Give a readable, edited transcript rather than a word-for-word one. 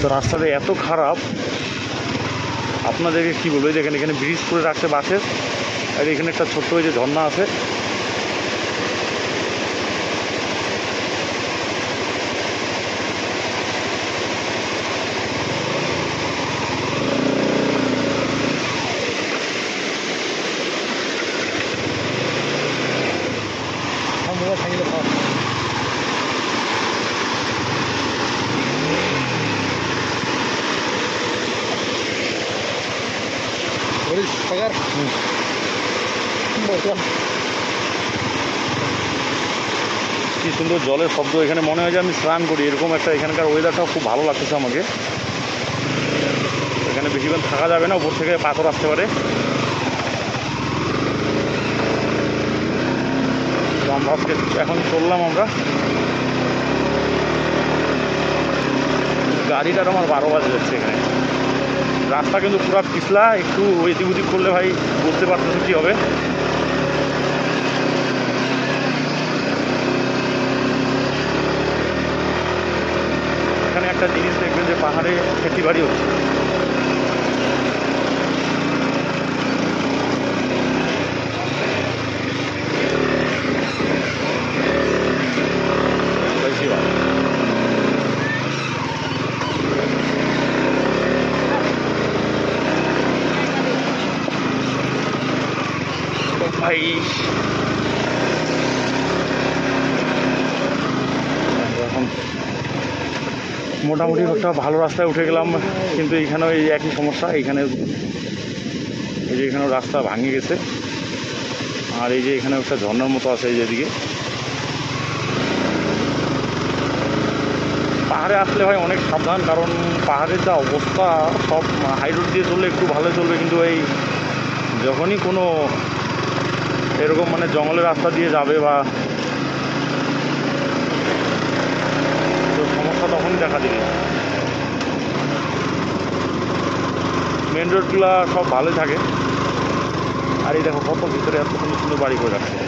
তো রাস্তাটা এত খারাপ আপনাদেরকে কী বলবো। দেখেন এখানে ব্রিজ করে রাখছে বাসের, আর এখানে একটা ছোট্ট ওই যে ঝর্ণা আছে। কি সুন্দর জলের শব্দ, এখানে মনে হয় যে আমি স্নান করি, এরকম একটা এখানকার ওয়েদারটাও খুব ভালো লাগতেছে আমাকে। এখানে বেশিক্ষণ থাকা যাবে না, উপর থেকে পাথর আসতে পারে। তো আমরা আজকে এখন চললাম, আমরা গাড়িটার আমার 12 বাজে যাচ্ছে। এখানে রাস্তা কিন্তু পুরো পিছলা, একটু এদিক ওদিক করলে ভাই বুঝতে পারতেছে কী হবে। এখানে একটা জিনিস দেখবেন যে পাহাড়ে খেতি বাড়ি হচ্ছে। ভাই এখন মোটামুটি একটা ভালো রাস্তায় উঠে গেলাম, কিন্তু এইখানেও এই একই সমস্যা। এইখানে এই যে এখানেও রাস্তা ভাঙে গেছে, আর এই যে এখানে একটা ঝর্ণার মতো আছে এই যেদিকে। পাহাড়ে আসলে ভাই অনেক সাবধান, কারণ পাহাড়ের যা অবস্থা, সব হাই রোড দিয়ে চললে একটু ভালো চলবে, কিন্তু এই যখনই কোনো এরকম মানে জঙ্গলের রাস্তা দিয়ে যাবে বা তো সমস্যা তখনই দেখা দিবে। মেন রোডগুলো সব ভালোই থাকে, আর এই দেখো কত ভিতরে এত সুন্দর সুন্দর বাড়ি করে রাখছে।